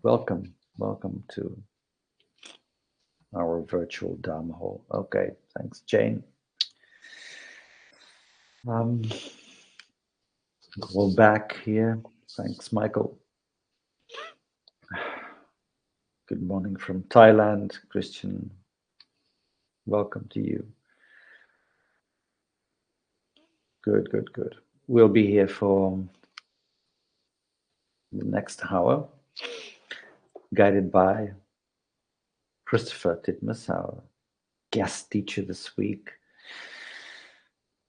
Welcome, welcome to our virtual Dharma hall. Okay, thanks, Jane. Um, we're back here. Thanks, Michael. Good morning from Thailand, Christian. Welcome to you. Good, good, good. We'll be here for the next hour, guided by Christopher Titmuss, our guest teacher this week,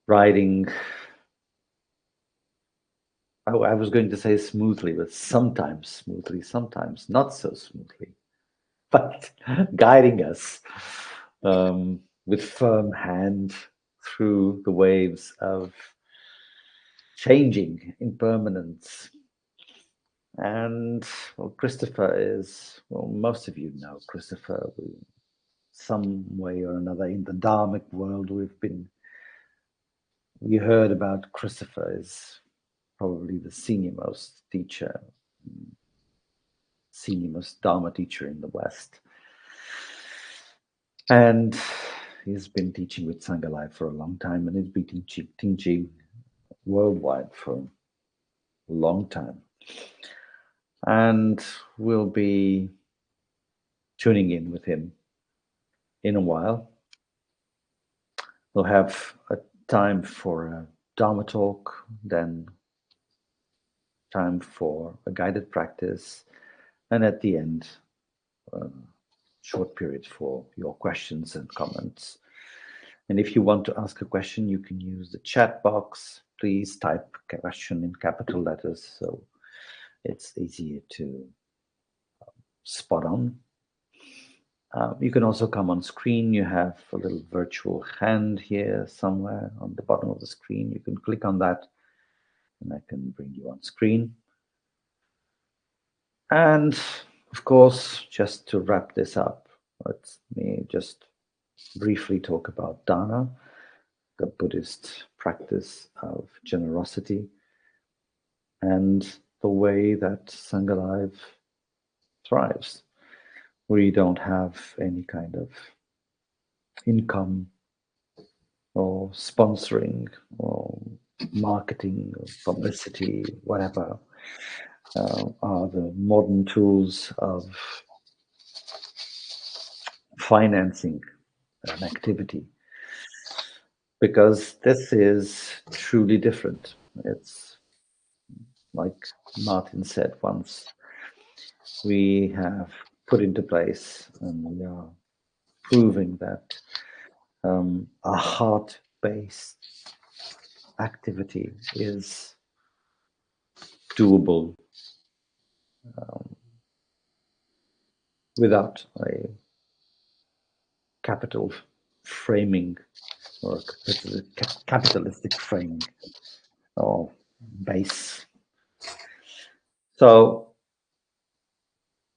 riding. I was going to say smoothly, but sometimes smoothly, sometimes not so smoothly, but guiding us with firm hand through the waves of changing impermanence. And well, Christopher is, well, most of you know Christopher. Some way or another in the Dharmic world, we heard about Christopher is probably the senior most teacher, senior most Dharma teacher in the West. And he's been teaching with Sangha Life for a long time, and he's been teaching worldwide for a long time. And we'll be tuning in with him in a while. We'll have a time for a Dharma talk, then time for a guided practice, and at the end, short period for your questions and comments. And if you want to ask a question, you can use the chat box. Please type question in capital letters so it's easier to spot on. You can also come on screen. You have a little virtual hand here somewhere on the bottom of the screen. You can click on that and I can bring you on screen. And of course, just to wrap this up, let me just briefly talk about dana, the Buddhist practice of generosity, and the way that Sangha Life thrives. We don't have any kind of income or sponsoring or marketing or publicity, whatever, are the modern tools of financing an activity. Because this is truly different. It's like Martin said once, we have put into place and we are proving that a heart-based activity is doable without a capital framing or capitalistic framing or base. So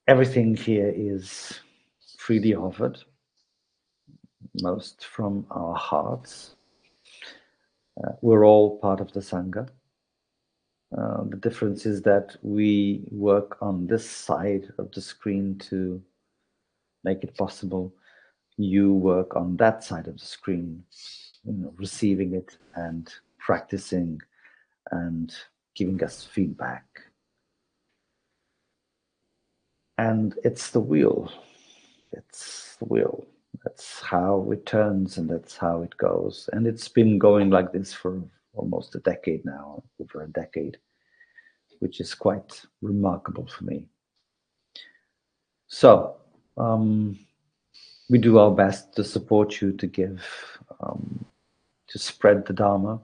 everything here is freely offered, most from our hearts. We're all part of the Sangha. The difference is that we work on this side of the screen to make it possible. You work on that side of the screen, receiving it and practicing and giving us feedback. And it's the wheel. It's the wheel. That's how it turns and that's how it goes. And it's been going like this for almost a decade now, over a decade, which is quite remarkable for me. So we do our best to support you, to give, to spread the Dharma.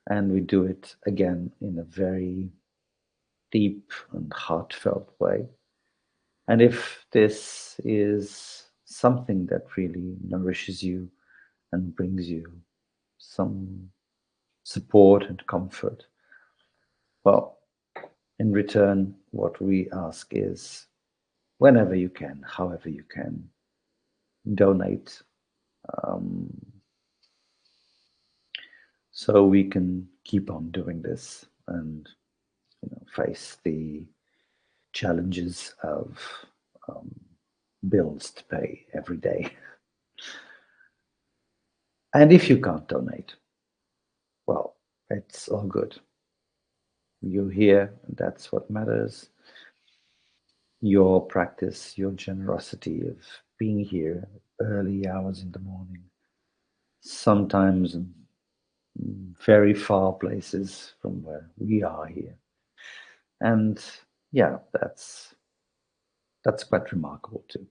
And we do it again in a very deep and heartfelt way. And if this is something that really nourishes you and brings you some support and comfort, well, in return, what we ask is, whenever you can, however you can, donate, so we can keep on doing this and face the challenges of bills to pay every day. And if you can't donate, well, it's all good. You're here, and that's what matters. Your practice, your generosity of being here early hours in the morning, sometimes in very far places from where we are here. And yeah, that's quite remarkable too.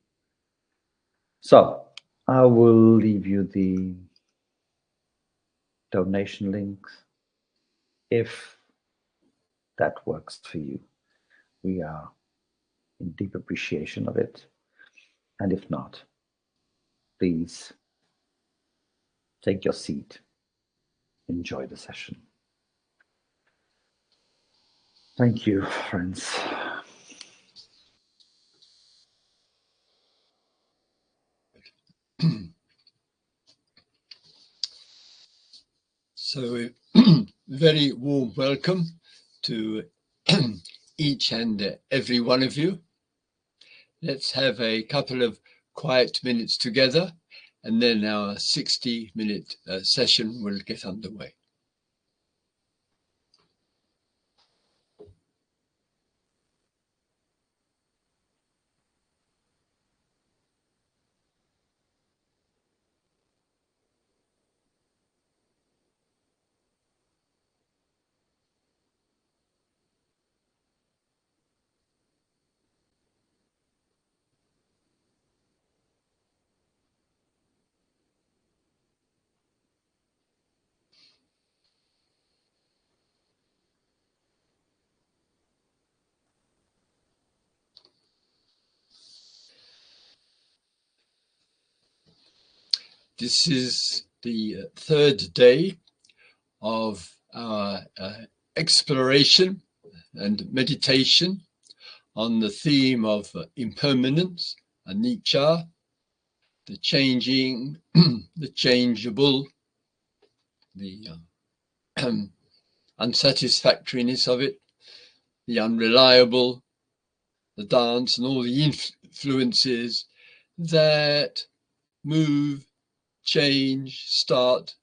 So I will leave you the donation links if that works for you. We are in deep appreciation of it. And if not, please take your seat. Enjoy the session. Thank you, friends. So, very warm welcome to each and every one of you. Let's have a couple of quiet minutes together, and then our 60-minute session will get underway. This is the third day of our exploration and meditation on the theme of impermanence, anicca, the changing, the changeable, the unsatisfactoriness of it, the unreliable, the dance, and all the influences that move, change, start,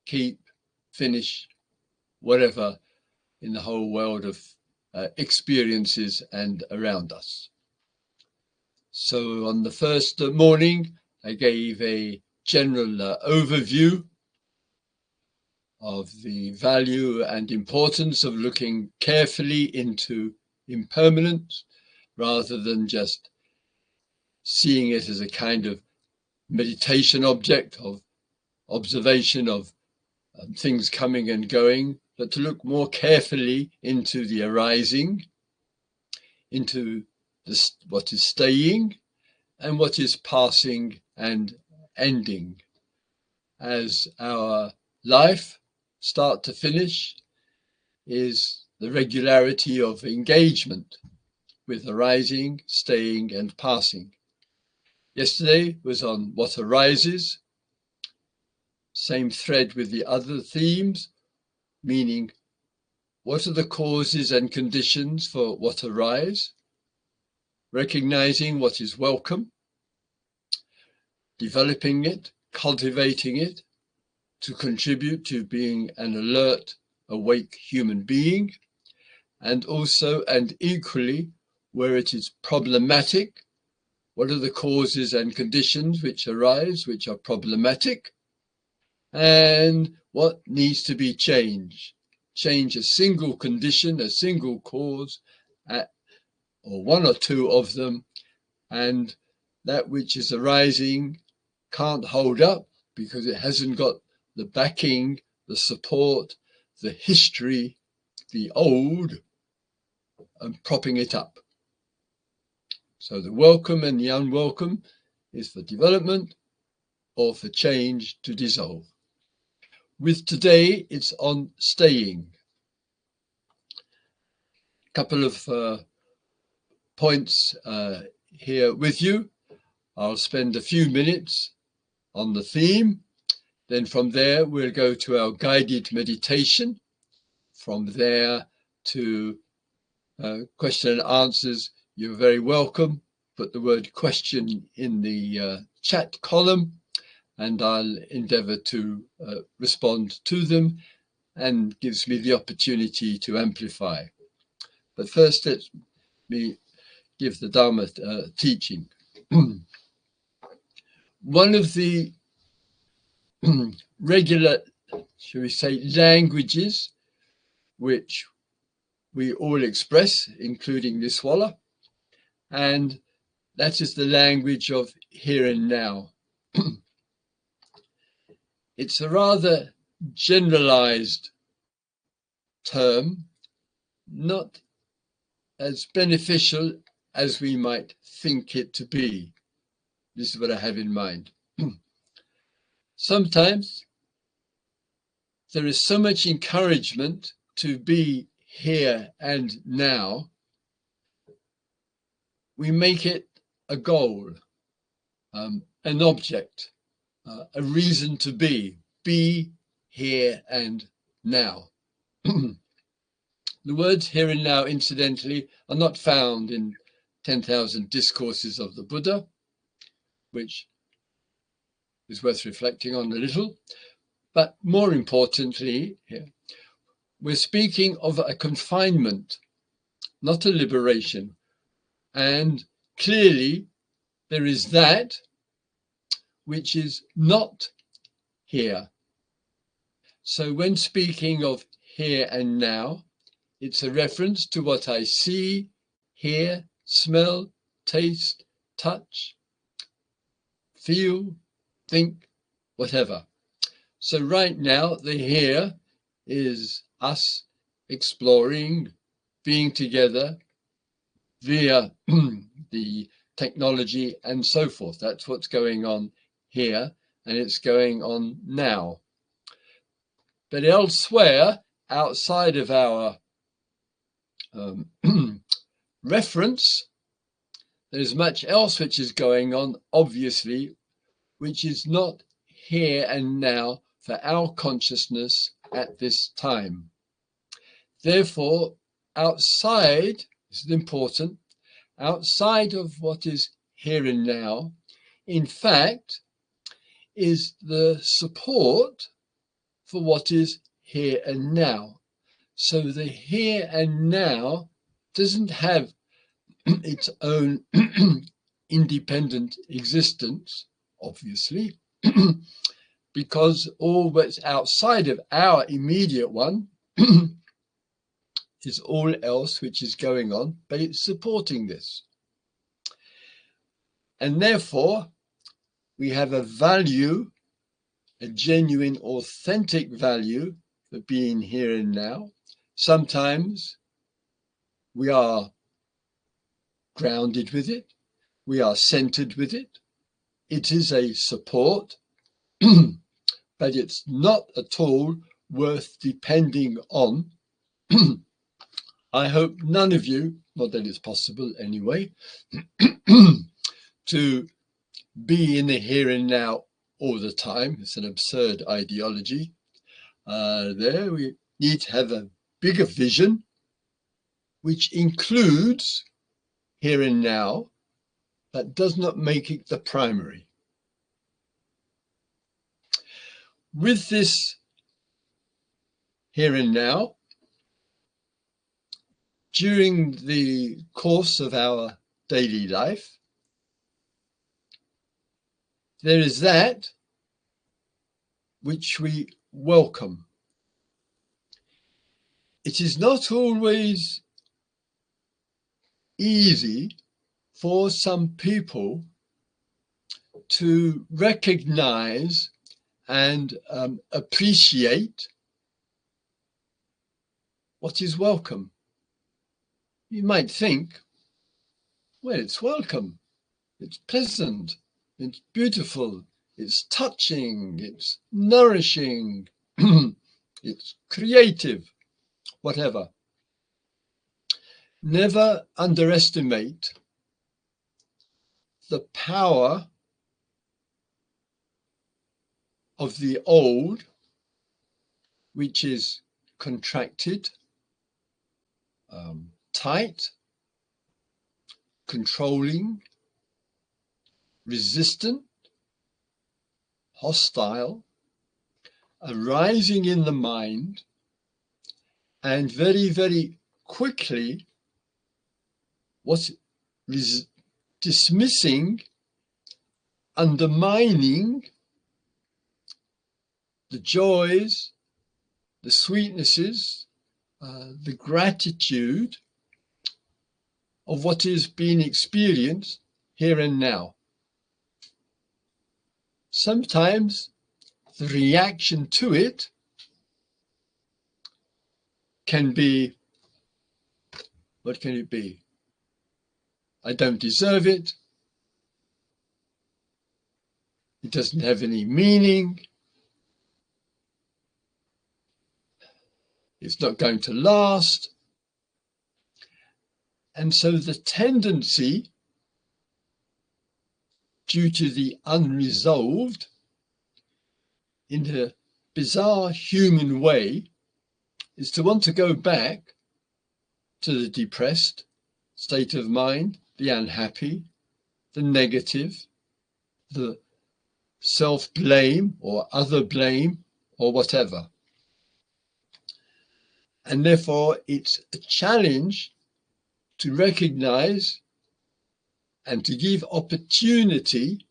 keep, finish, whatever in the whole world of experiences and around us. So on the first morning, I gave a general overview of the value and importance of looking carefully into impermanence rather than just seeing it as a kind of meditation object of observation of things coming and going, but to look more carefully into the arising, into what is staying and what is passing and ending. As our life, start to finish, is the regularity of engagement with arising, staying and passing. Yesterday was on what arises, same thread with the other themes, meaning what are the causes and conditions for what arise, recognizing what is welcome, developing it, cultivating it to contribute to being an alert, awake human being, and also and equally where it is problematic, what are the causes and conditions which arise, which are problematic, and what needs to be changed. Change a single condition, a single cause, or one or two of them, and that which is arising can't hold up because it hasn't got the backing, the support, the history, the old, and propping it up. So the welcome and the unwelcome is for development or for change to dissolve. With today, it's on staying. A couple of points here with you. I'll spend a few minutes on the theme. Then from there, we'll go to our guided meditation. From there to question and answers, you're very welcome. Put the word question in the chat column, and I'll endeavour to respond to them, and gives me the opportunity to amplify. But first, let me give the Dharma teaching. One of the regular, shall we say, languages which we all express, including this Walla, and that is the language of here and now. It's a rather generalized term, not as beneficial as we might think it to be. This is what I have in mind. Sometimes there is so much encouragement to be here and now, we make it a goal, an object, a reason to be here and now. The words here and now, incidentally, are not found in 10,000 discourses of the Buddha, which is worth reflecting on a little. But more importantly, here, we're speaking of a confinement, not a liberation. And clearly, there is that which is not here. So when speaking of here and now, it's a reference to what I see, hear, smell, taste, touch, feel, think, whatever. So right now, the here is us exploring, being together via the technology and so forth. That's what's going on here, and it's going on now. But elsewhere, outside of our reference, there's much else which is going on, obviously, which is not here and now for our consciousness at this time. Therefore, outside, this is important, outside of what is here and now, in fact, is the support for what is here and now. So the here and now doesn't have its own independent existence, obviously, because all that's outside of our immediate one is all else which is going on, but it's supporting this. And therefore, we have a value, a genuine, authentic value for being here and now. Sometimes we are grounded with it, we are centered with it. It is a support, but it's not at all worth depending on. I hope none of you, not that it's possible anyway, to be in the here and now all the time. It's an absurd ideology. There we need to have a bigger vision, which includes here and now, but does not make it the primary. With this here and now, during the course of our daily life, there is that which we welcome. It is not always easy for some people to recognize and appreciate what is welcome. You might think, well, it's welcome, it's pleasant, it's beautiful, it's touching, it's nourishing, it's creative, whatever. Never underestimate the power of the old, which is contracted, uptight, controlling, resistant, hostile, arising in the mind, and very, very quickly dismissing, undermining the joys, the sweetnesses, the gratitude of what is being experienced here and now. Sometimes the reaction to it can be, what can it be? I don't deserve it. It doesn't have any meaning. It's not going to last. And so the tendency, due to the unresolved, in a bizarre human way, is to want to go back to the depressed state of mind, the unhappy, the negative, the self-blame or other blame or whatever. And therefore, it's a challenge to recognize and to give opportunity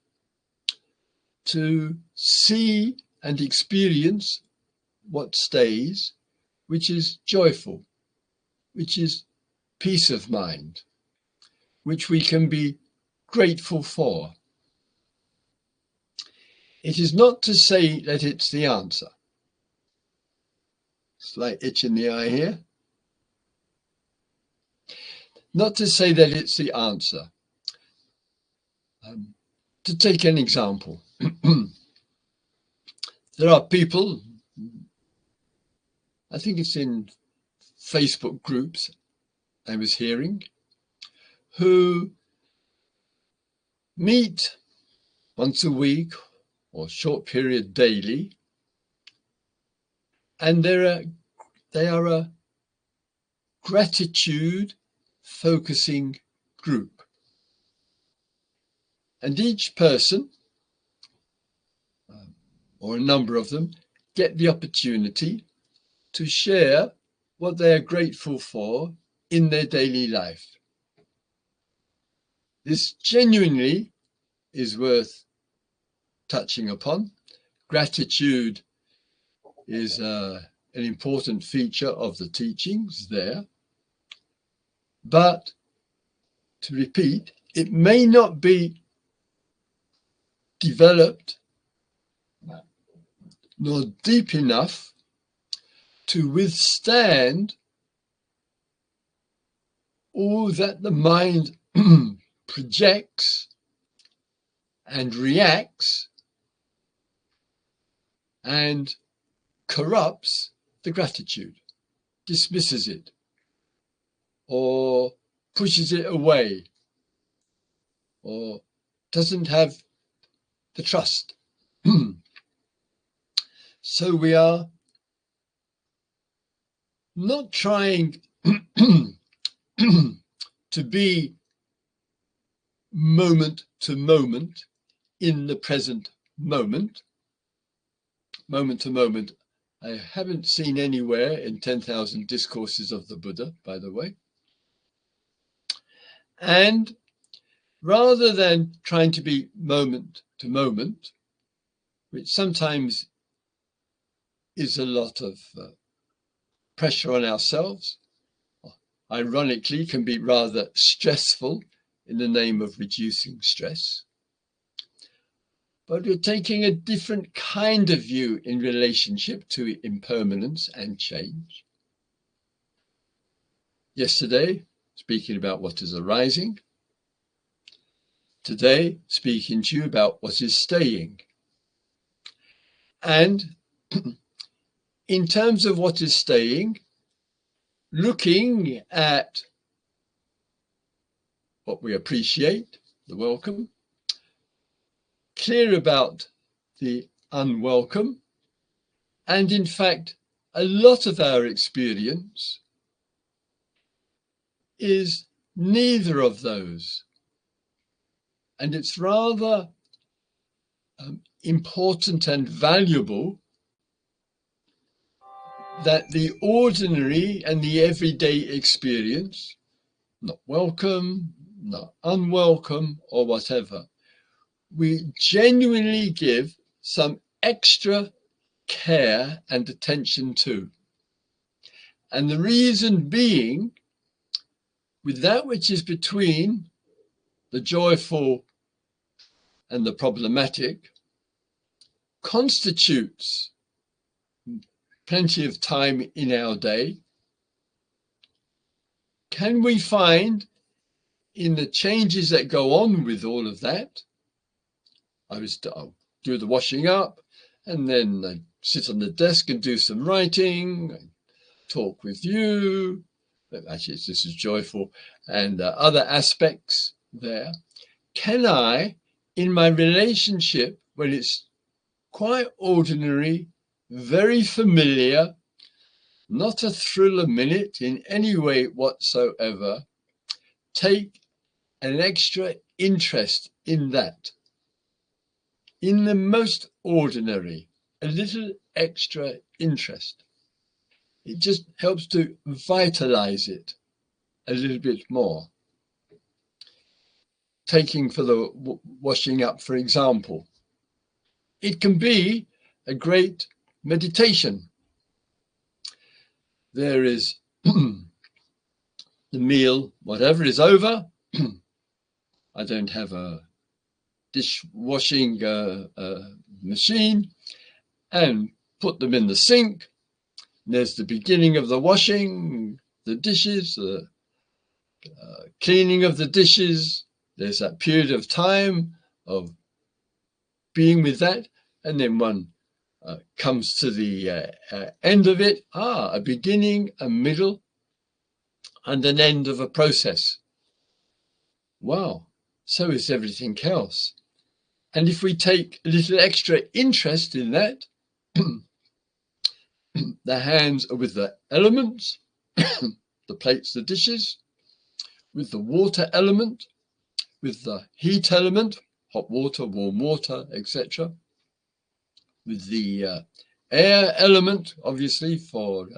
to see and experience what stays, which is joyful, which is peace of mind, which we can be grateful for. It is not to say that it's the answer. Slight itch in the eye here. Not to say that it's the answer. To take an example, there are people, I think it's in Facebook groups I was hearing, who meet once a week or short period daily, and they are a gratitude focusing group. And each person, or a number of them, get the opportunity to share what they are grateful for in their daily life. This genuinely is worth touching upon. Gratitude is an important feature of the teachings there. But, to repeat, it may not be developed nor deep enough to withstand all that the mind projects and reacts and corrupts the gratitude, dismisses it, or pushes it away, or doesn't have the trust. So we are not trying to be moment to moment in the present moment. Moment to moment, I haven't seen anywhere in 10,000 Discourses of the Buddha, by the way. And rather than trying to be moment to moment, which sometimes is a lot of pressure on ourselves, ironically can be rather stressful in the name of reducing stress. But we're taking a different kind of view in relationship to impermanence and change. Yesterday, speaking about what is arising. Today, speaking to you about what is staying. And in terms of what is staying, looking at what we appreciate, the welcome, clear about the unwelcome, and in fact, a lot of our experience is neither of those. And it's rather important and valuable that the ordinary and the everyday experience, not welcome, not unwelcome, or whatever, we genuinely give some extra care and attention to. And the reason being, with that which is between the joyful and the problematic, constitutes plenty of time in our day. Can we find in the changes that go on with all of that? I'll do the washing up, and then I sit on the desk and do some writing, talk with you. Actually, this is joyful, and other aspects there. Can I, in my relationship, when it's quite ordinary, very familiar, not a thrill a minute in any way whatsoever, take an extra interest in that? In the most ordinary, a little extra interest. It just helps to vitalize it a little bit more. Taking for the washing up, for example, it can be a great meditation. There is the meal, whatever is over. I don't have a dishwashing machine, and put them in the sink. There's the beginning of the washing, the dishes, the cleaning of the dishes. There's that period of time of being with that, and then one comes to the end of it. A beginning, a middle, and an end of a process. Wow, so is everything else. And if we take a little extra interest in that, the hands are with the elements, the plates, the dishes, with the water element, with the heat element, hot water, warm water, etc. With the air element, obviously, for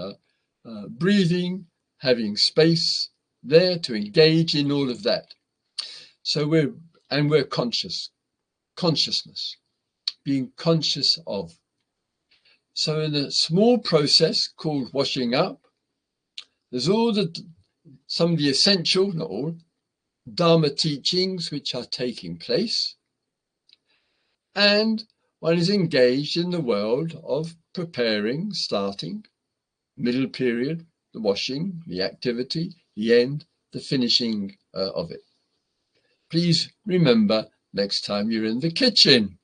breathing, having space there to engage in all of that. So we're consciousness, being conscious of. So in a small process called washing up, there's some of the essential, not all, Dharma teachings which are taking place, and one is engaged in the world of preparing, starting, middle period, the washing, the activity, the end, the finishing of it. Please remember next time you're in the kitchen.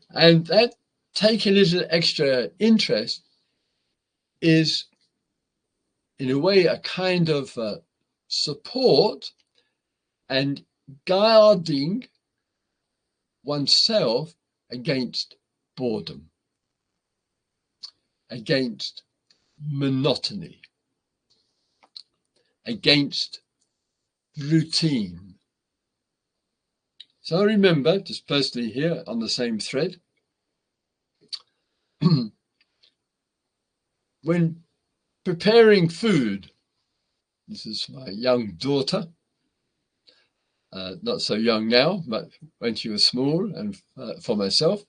And that take a little extra interest is, in a way, a kind of support and guarding oneself against boredom, against monotony, against routine. So I remember, just personally here on the same thread, when preparing food, this is my young daughter, not so young now, but when she was small, and for myself,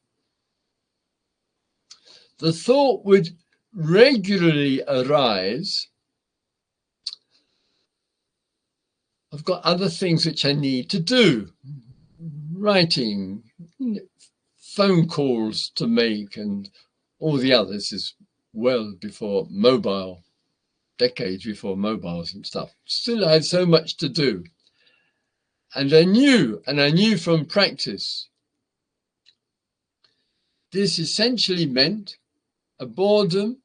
the thought would regularly arise, I've got other things which I need to do, writing, phone calls to make, and all the others is well before mobile, decades before mobiles and stuff. Still, I had so much to do. And I knew from practice, this essentially meant a boredom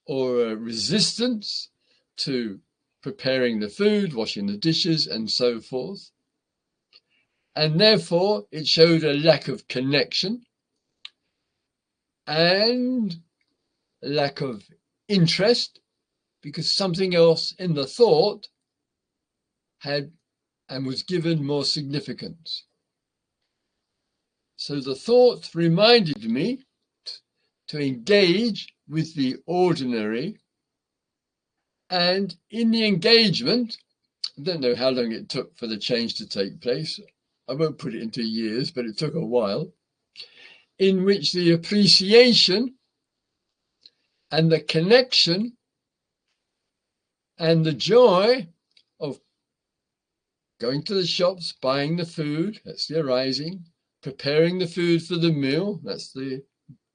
or a resistance to preparing the food, washing the dishes, and so forth. And therefore, it showed a lack of connection and a lack of interest, because something else in the thought had and was given more significance. So the thought reminded me to engage with the ordinary, and in the engagement, I don't know how long it took for the change to take place. I won't put it into years, but it took a while, in which the appreciation and the connection and the joy of going to the shops, buying the food, that's the arising, preparing the food for the meal, that's the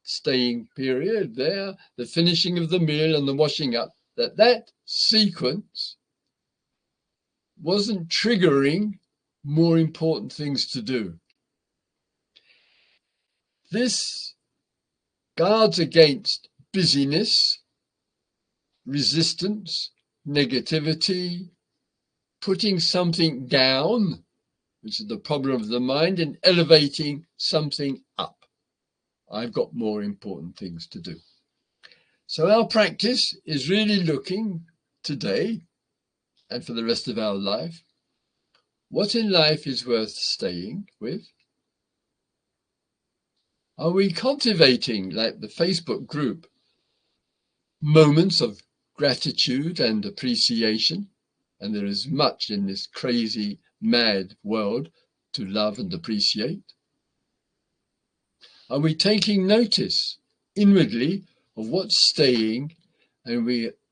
staying period there, the finishing of the meal and the washing up, that sequence wasn't triggering more important things to do. This guards against busyness, resistance, negativity, putting something down, which is the problem of the mind, and elevating something up. I've got more important things to do. So our practice is really looking today and for the rest of our life, what in life is worth staying with? Are we cultivating, like the Facebook group, moments of gratitude and appreciation? And there is much in this crazy, mad world to love and appreciate. Are we taking notice inwardly of what's staying, and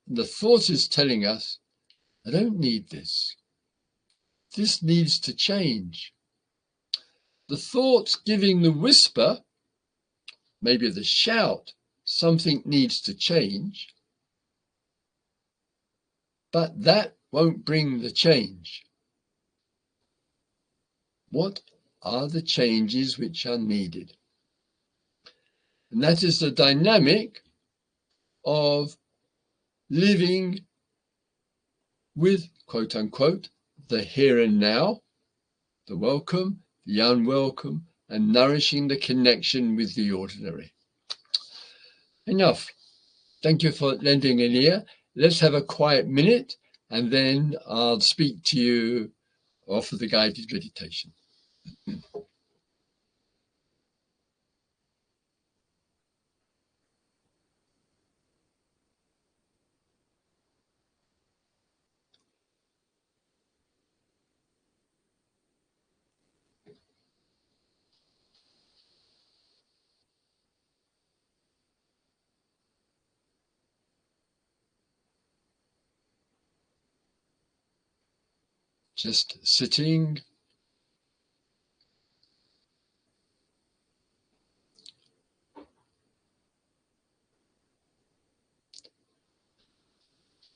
the thought is telling us, I don't need this. This needs to change. The thought's giving the whisper, maybe the shout, something needs to change, but that won't bring the change. What are the changes which are needed? And that is the dynamic of living with, quote unquote, the here and now, the welcome, the unwelcome, and nourishing the connection with the ordinary. Enough. Thank you for lending an ear. Let's have a quiet minute, and then I'll speak to you after the guided meditation. Just sitting,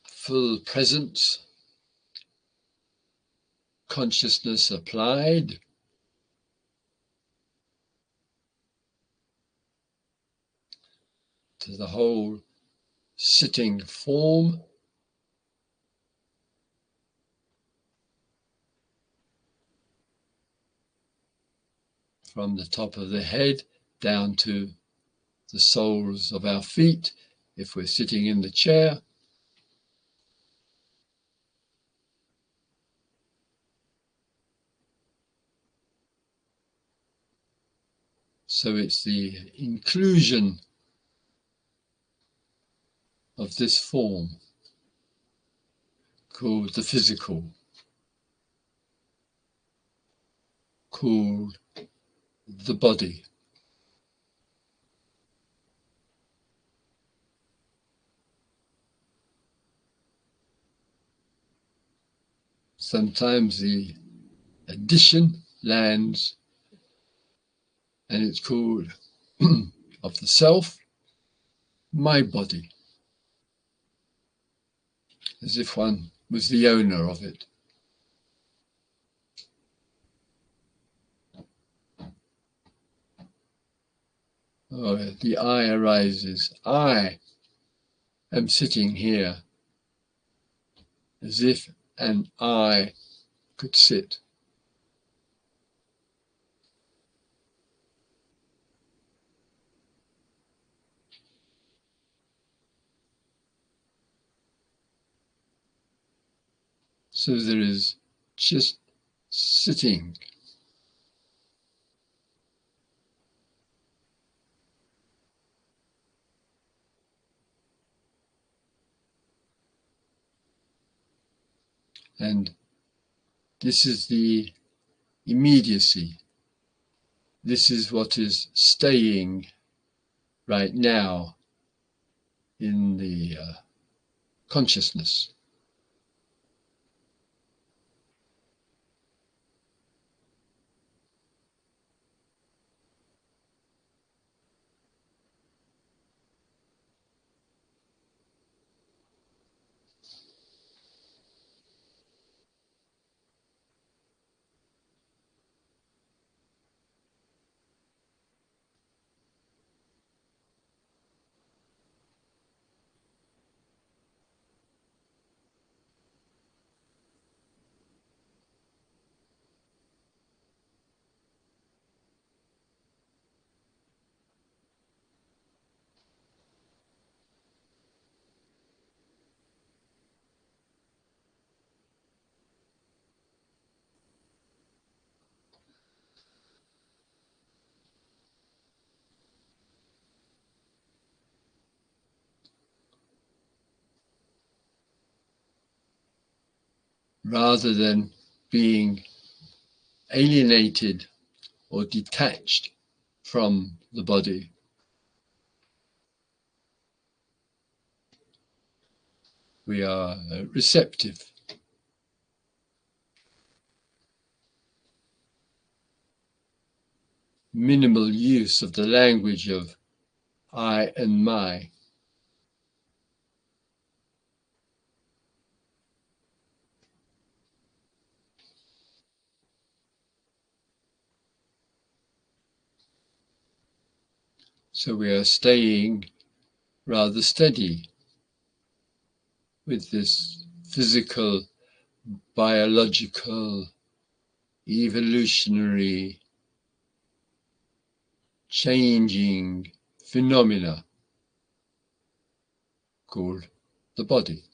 full presence, consciousness applied, to the whole sitting form. From the top of the head down to the soles of our feet, if we're sitting in the chair. So it's the inclusion of this form called the physical, called the body. Sometimes the addition lands, and it's called of the self, my body, as if one was the owner of it. Oh, the I arises. I am sitting here as if an I could sit. So there is just sitting. And this is the immediacy. This is what is staying right now in the consciousness. Rather than being alienated or detached from the body, we are receptive. Minimal use of the language of I and my. So we are staying rather steady with this physical, biological, evolutionary, changing phenomena called the body,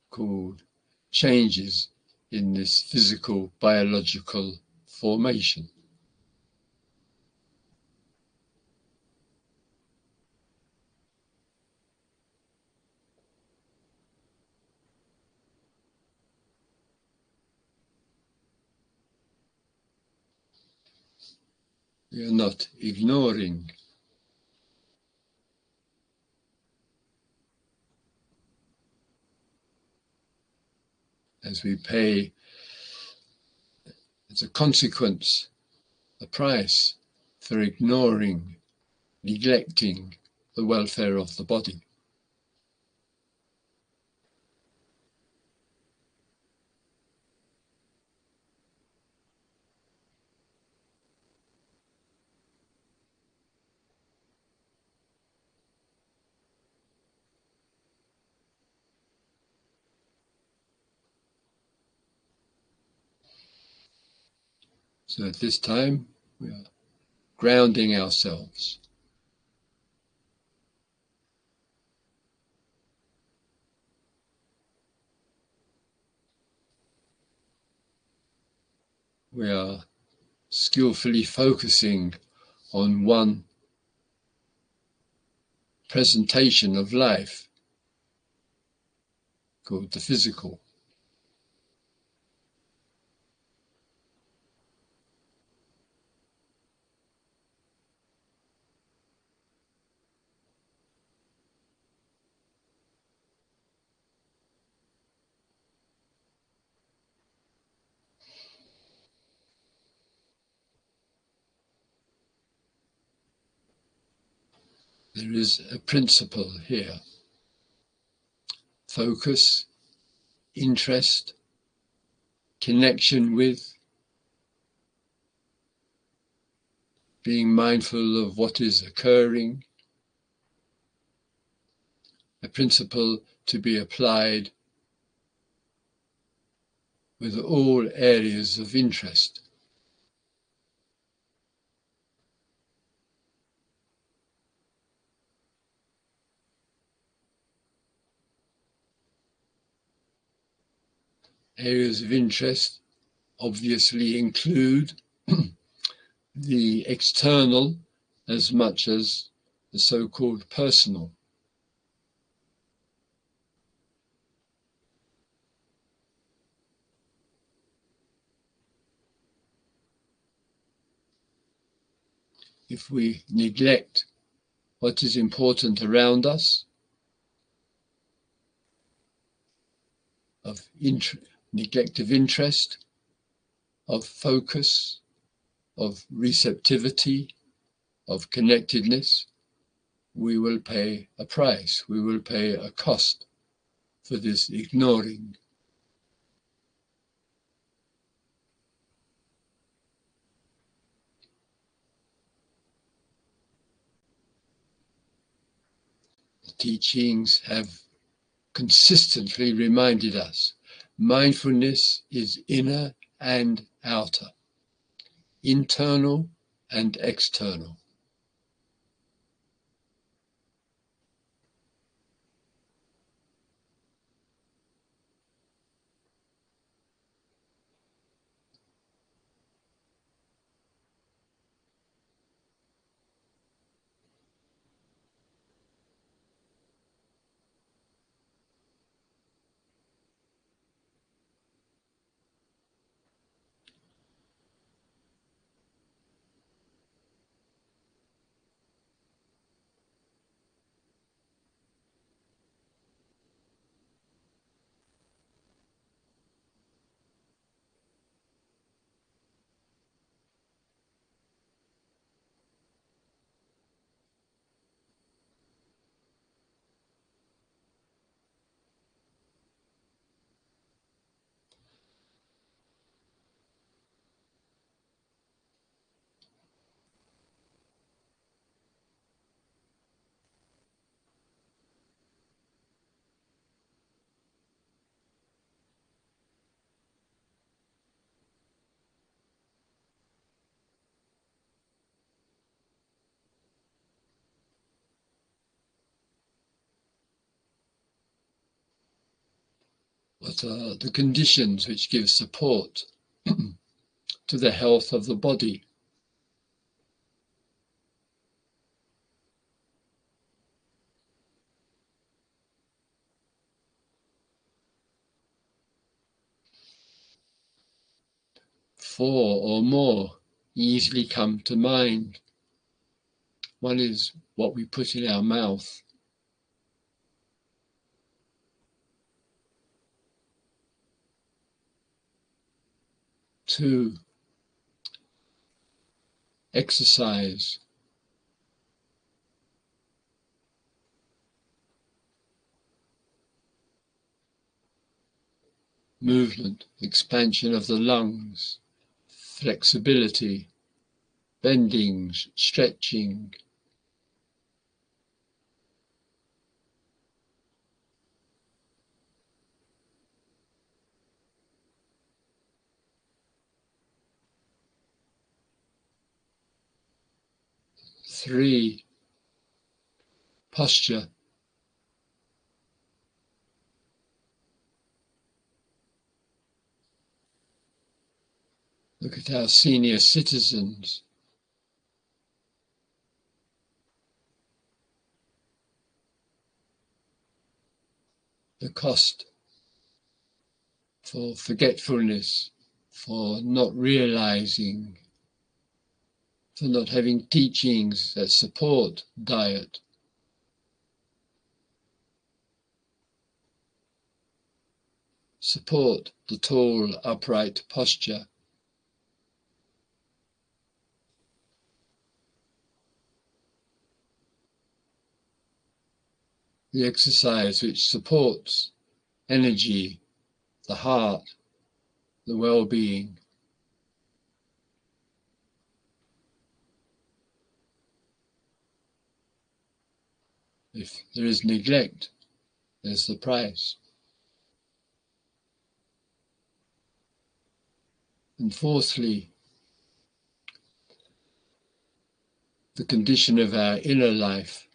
called changes in this physical, biological formation. We are not ignoring. As we pay, as a consequence, the price for ignoring, neglecting the welfare of the body. So at this time, we are grounding ourselves. We are skillfully focusing on one presentation of life called the physical. There is a principle here. Focus, interest, connection with, being mindful of what is occurring, a principle to be applied with all areas of interest. Areas of interest obviously include the external as much as the so-called personal. If we neglect what is important around us, neglect of interest, of focus, of receptivity, of connectedness, we will pay a price, we will pay a cost for this ignoring. The teachings have consistently reminded us mindfulness is inner and outer, internal and external. What are the conditions which give support to the health of the body? Four or more easily come to mind. One is what we put in our mouth. Two, exercise. Movement, expansion of the lungs, flexibility, bending, stretching. Three, posture. Look at our senior citizens. The cost for forgetfulness, for not realizing, for not having teachings that support diet. Support the tall, upright posture. The exercise which supports energy, the heart, the well-being. If there is neglect, there's the price. And fourthly, the condition of our inner life,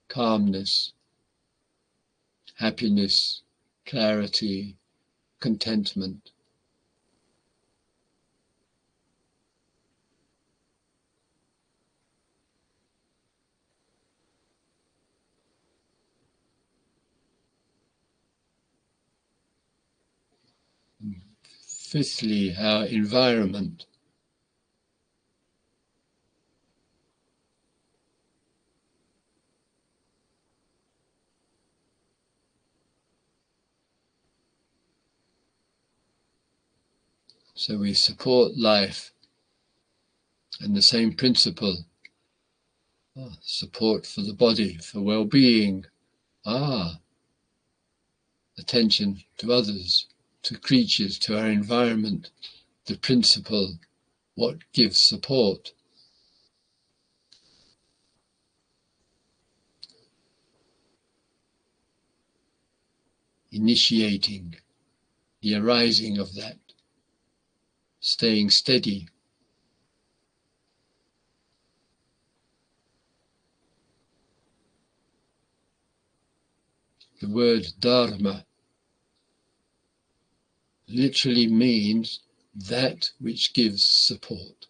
calmness, happiness, clarity, contentment. Fifthly, our environment. So we support life and the same principle. Support for the body, for well-being. Attention to others, to creatures, to our environment. The principle, what gives support. Initiating the arising of that. Staying steady. The word dharma literally means that which gives support.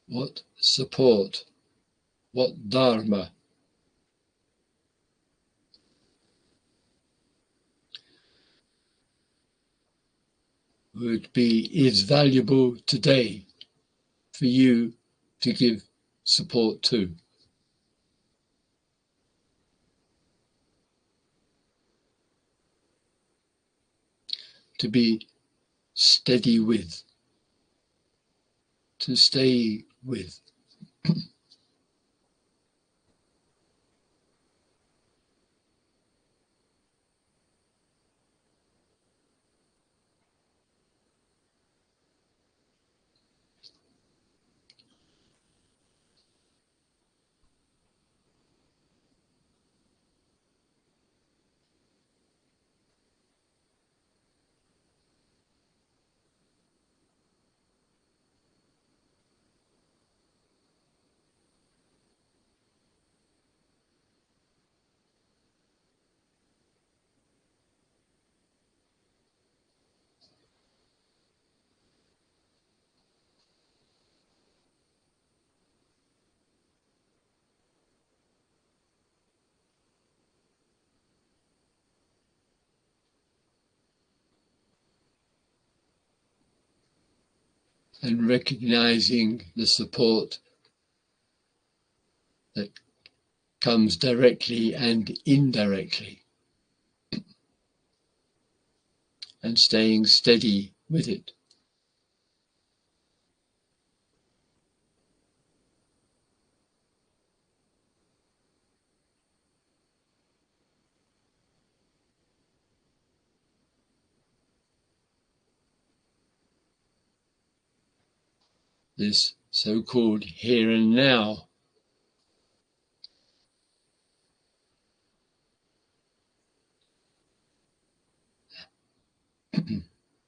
What support, what dharma is valuable today for you to give support to. To be steady with, to stay with. And recognizing the support that comes directly and indirectly, and staying steady with it. This so-called here and now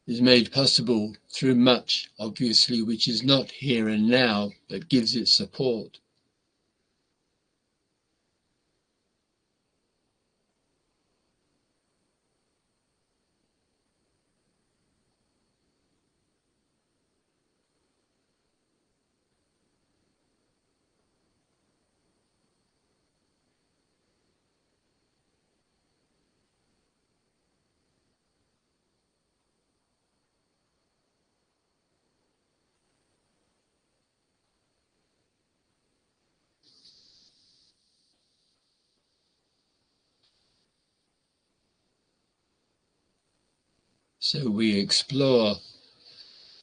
is made possible through much, obviously, which is not here and now, but gives it support. So we explore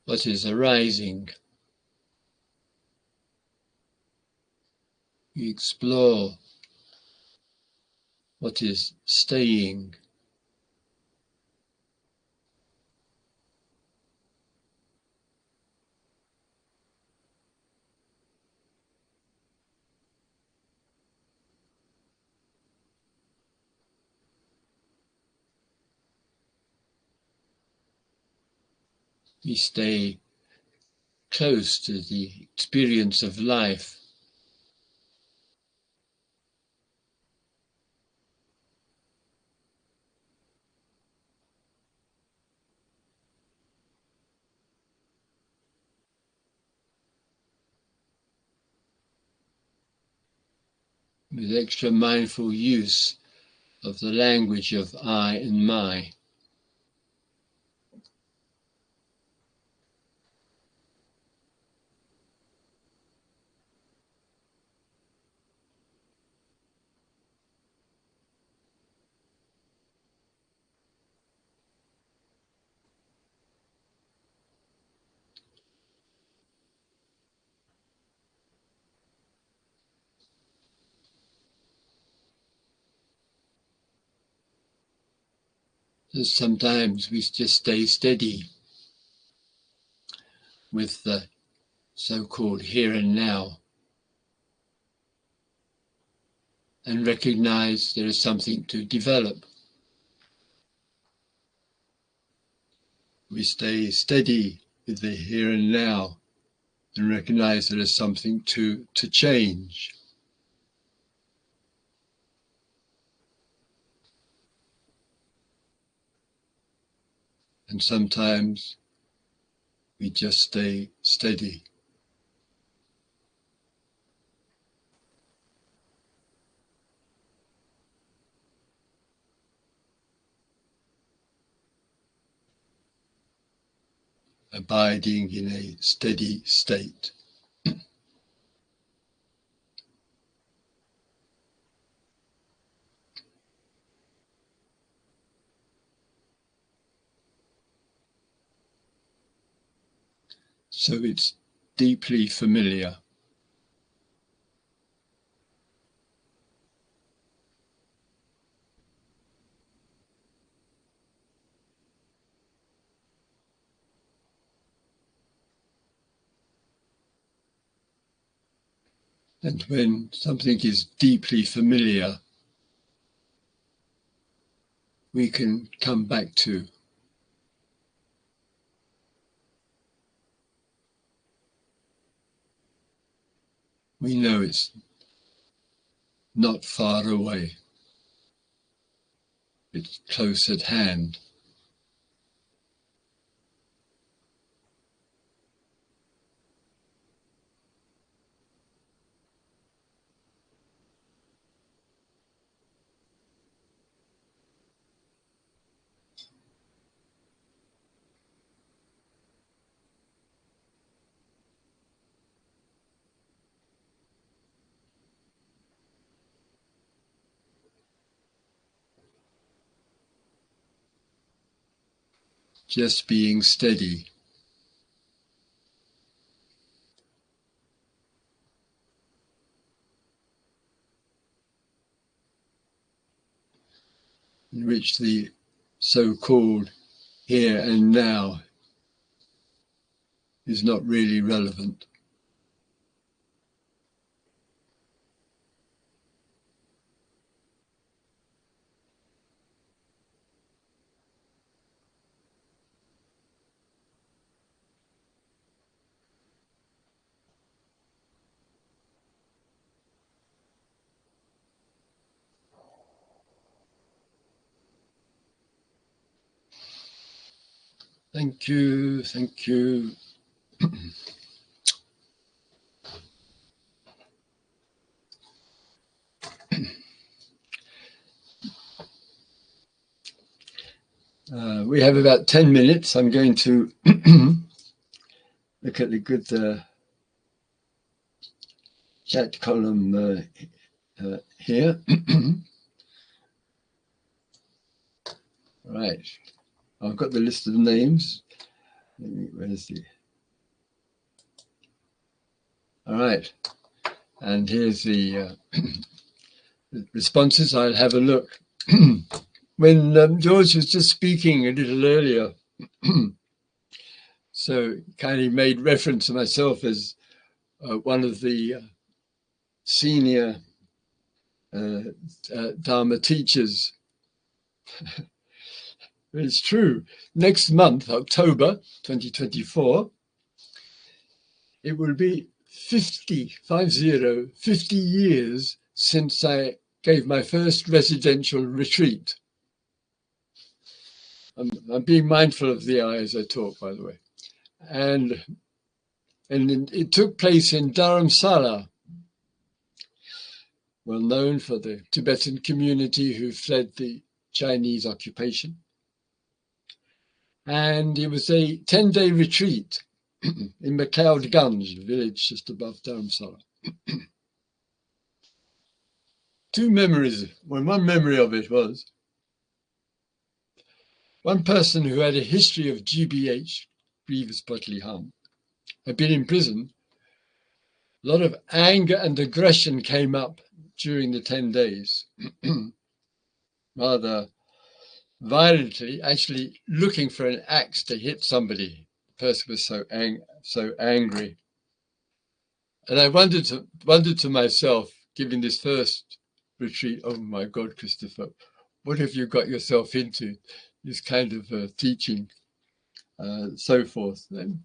what is arising. We explore what is staying. We stay close to the experience of life. With extra mindful use of the language of I and my. So sometimes we just stay steady with the so-called here and now and recognize there is something to develop. We stay steady with the here and now and recognize there is something to change. And sometimes we just stay steady. Abiding in a steady state. So it's deeply familiar. And when something is deeply familiar, we can come back to. We know it's not far away. It's close at hand. Just being steady. In which the so-called here and now is not really relevant. Thank you, thank you. We have about 10 minutes. I'm going to look at the good chat column here. Right, I've got the list of names. Where's the... All right, and here's the responses. I'll have a look. When George was just speaking a little earlier, so kind of made reference to myself as one of the senior Dharma teachers. It's true. Next month, October 2024, it will be 50 years since I gave my first residential retreat. I'm being mindful of the eye as I talk, by the way. And it took place in Dharamsala, well known for the Tibetan community who fled the Chinese occupation. And it was a 10-day retreat in McLeodganj, a village just above Dharamsala. Two memories. Well, one memory of it was one person who had a history of GBH, grievous bodily harm, had been in prison. A lot of anger and aggression came up during the 10 days, rather violently, actually looking for an axe to hit somebody. The person was so angry. And I wondered to myself, given this first retreat, oh my God, Christopher, what have you got yourself into? This kind of teaching, so forth. And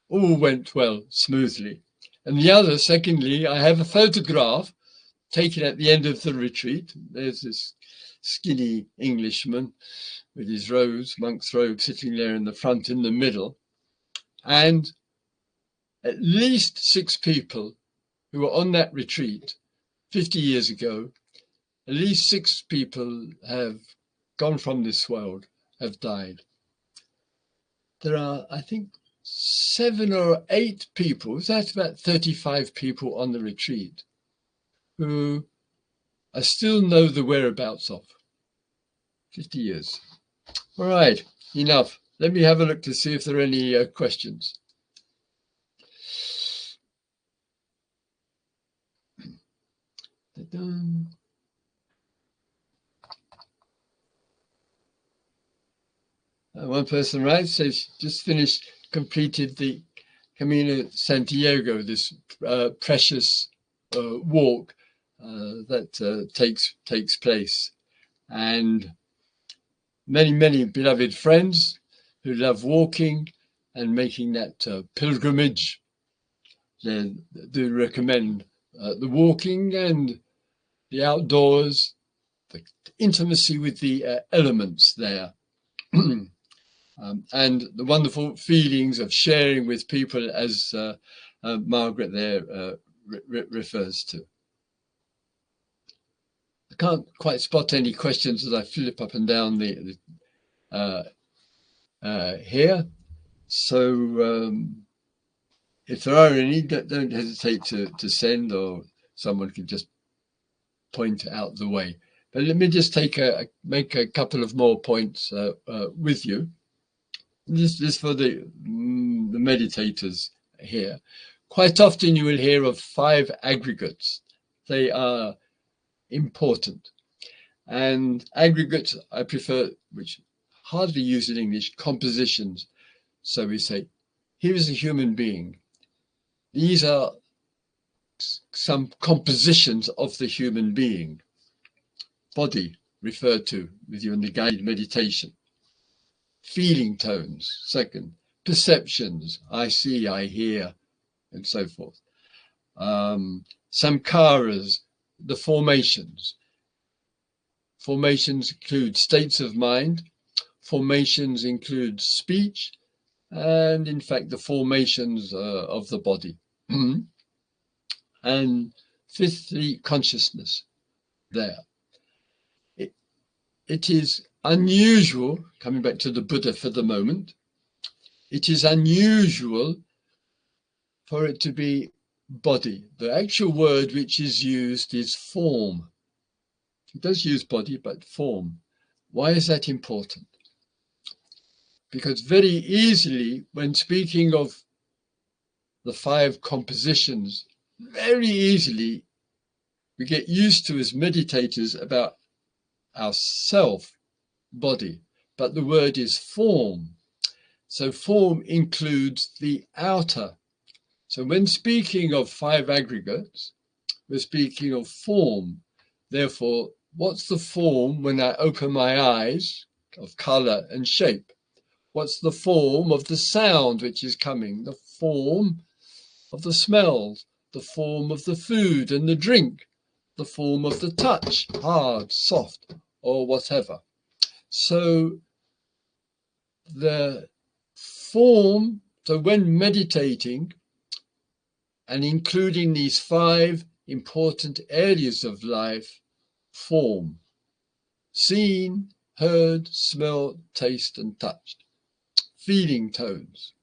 all went well, smoothly. And the other, secondly, I have a photograph taken at the end of the retreat. There's this skinny Englishman with his robes, monk's robe, sitting there in the front in the middle. And at least 6 people who were on that retreat 50 years ago, at least 6 people have gone from this world, have died. There are, I think, 7 or 8 people, that's about 35 people on the retreat, who I still know the whereabouts of. 50 years. All right, enough. Let me have a look to see if there are any questions. One person writes, says, just completed the Camino Santiago, this precious walk that takes place. And many beloved friends who love walking and making that pilgrimage. They do recommend the walking and the outdoors, the intimacy with the elements there. And the wonderful feelings of sharing with people, as Margaret there refers to. I can't quite spot any questions as I flip up and down the here. So if there are any, don't hesitate to send, or someone can just point out the way. But let me just make a couple of more points with you. This for the meditators here. Quite often you will hear of 5 aggregates. They are important. And aggregates, I prefer, which hardly used in English, compositions. So we say, here is a human being. These are some compositions of the human being. Body, referred to with you in the guided meditation. Feeling tones, second. Perceptions, I see, I hear, and so forth. Samkaras, the formations. Formations include states of mind. Formations include speech, and in fact, the formations of the body. And fifthly, consciousness there. It is unusual, coming back to the Buddha for the moment, it is unusual for it to be body. The actual word which is used is form. It does use body, but form. Why is that important? Because very easily, when speaking of the 5 compositions, very easily we get used to, as meditators, about our self, body, but the word is form. So form includes the outer. So when speaking of 5 aggregates, we're speaking of form. Therefore, what's the form when I open my eyes? of colour and shape? What's the form of the sound which is coming? The form of the smells, the form of the food and the drink, the form of the touch, hard, soft, or whatever. So the form, so when meditating and including these 5 important areas of life, form, seen, heard, smelled, taste and touched, feeling tones,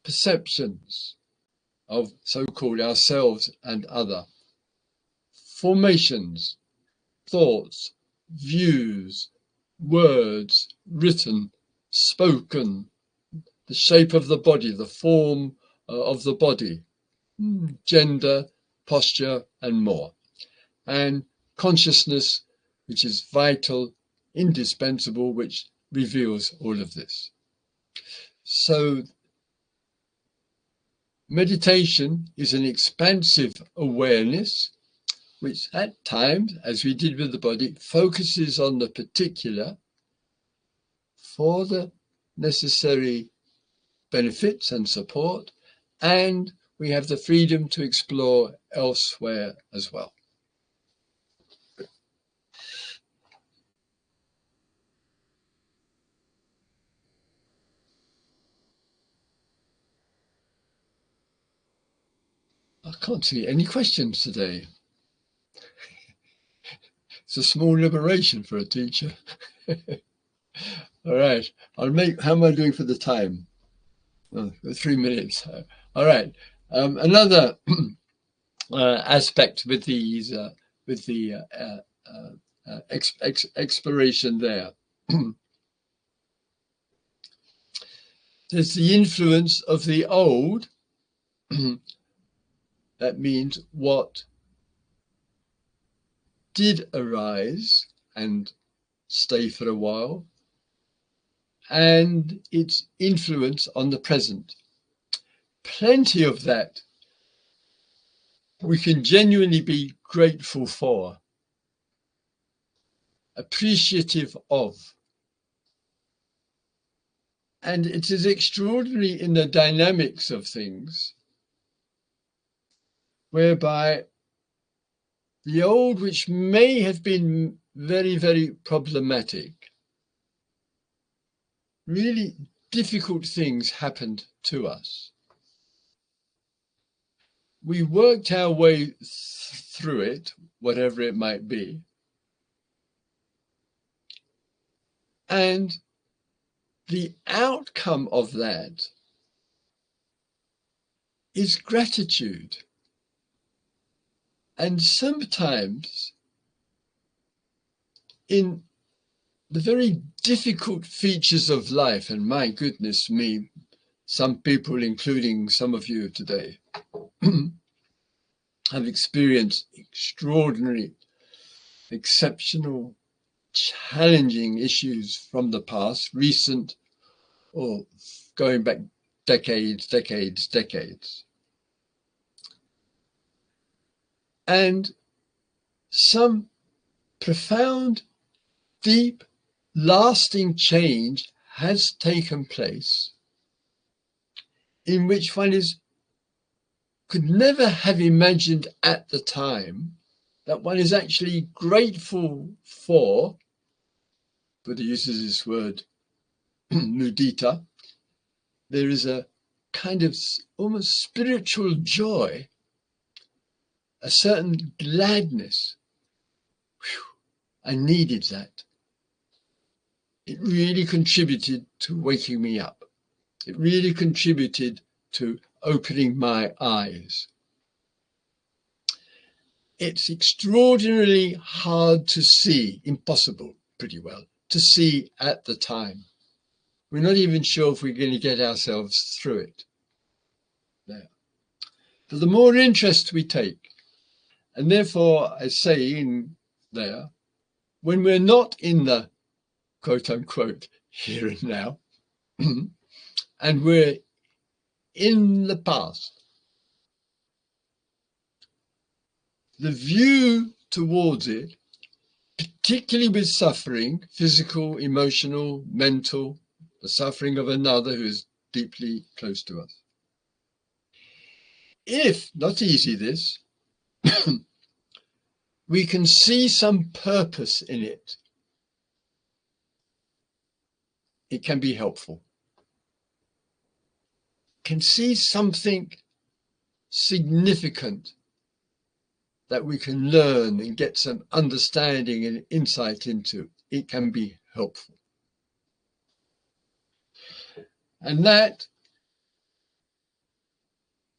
perceptions of so-called ourselves and other, formations, thoughts, views, words, written, spoken, the shape of the body, the form of the body, gender, posture, and more. And consciousness, which is vital, indispensable, which reveals all of this. So meditation is an expansive awareness, which at times, as we did with the body, focuses on the particular for the necessary benefits and support, and we have the freedom to explore elsewhere as well. I can't see any questions today. It's a small liberation for a teacher. All right, how am I doing for the time? Oh, 3 minutes. All right, another aspect with these, with the exploration there. There's the influence of the old. That means what did arise and stay for a while, and its influence on the present. Plenty of that we can genuinely be grateful for, appreciative of. And it is extraordinary in the dynamics of things, whereby the old, which may have been very, very problematic, really difficult things happened to us. We worked our way through it, whatever it might be, and the outcome of that is gratitude. And sometimes in the very difficult features of life, and my goodness me, some people, including some of you today, have experienced extraordinary, exceptional, challenging issues from the past, recent, or going back decades. And some profound, deep, lasting change has taken place in which one could never have imagined at the time that one is actually grateful for. Buddha uses this word, mudita. There is a kind of almost spiritual joy, a certain gladness. Whew, I needed that. It really contributed to waking me up. It really contributed to opening my eyes. It's extraordinarily hard to see, impossible pretty well, to see at the time. We're not even sure if we're going to get ourselves through it. There. But the more interest we take, and therefore I say in there, when we're not in the quote unquote here and now, and we're in the past, the view towards it, particularly with suffering, physical, emotional, mental, the suffering of another who is deeply close to us. If, not easy this, we can see some purpose in it, it can be helpful. Can see something significant that we can learn and get some understanding and insight into, it can be helpful. And that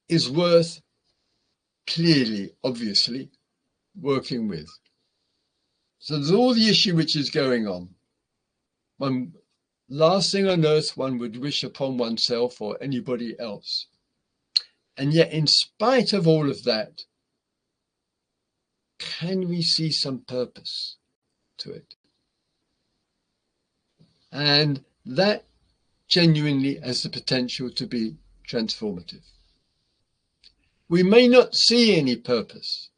is worth clearly, obviously, working with. So there's all the issue which is going on. One last thing on earth one would wish upon oneself or anybody else. And yet, in spite of all of that, can we see some purpose to it? And that genuinely has the potential to be transformative. We may not see any purpose,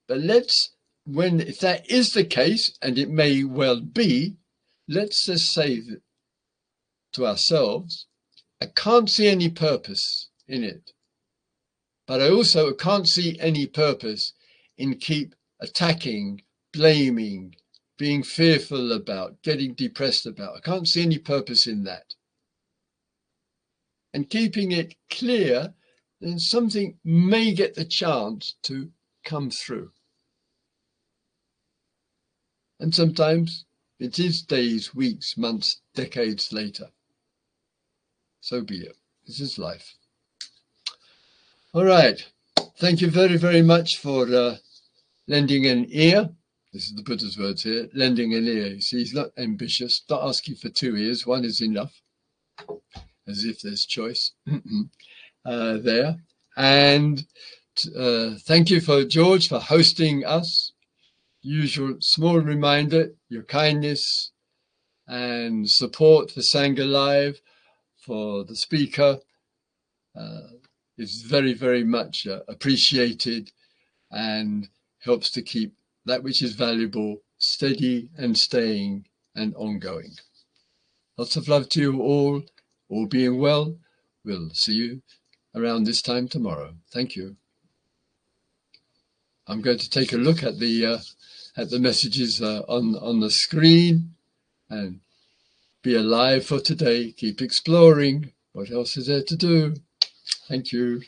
but if that is the case, and it may well be, let's just say to ourselves, I can't see any purpose in it, but I also can't see any purpose in keep attacking, blaming, being fearful about, getting depressed about. I can't see any purpose in that. And keeping it clear, then something may get the chance to come through. And sometimes it is days, weeks, months, decades later. So be it. This is life. All right. Thank you very, very much for lending an ear. This is the Buddha's words here, lending an ear. You see, he's not ambitious, not asking for 2 ears. 1 is enough, as if there's choice there. And thank you for George for hosting us. Usual small reminder, your kindness and support for Sangha Live, for the speaker, is very, very much appreciated and helps to keep that which is valuable steady and staying and ongoing. Lots of love to you all being well. We'll see you around this time tomorrow. Thank you. I'm going to take a look at the messages on the screen and be alive for today. Keep exploring. What else is there to do? Thank you.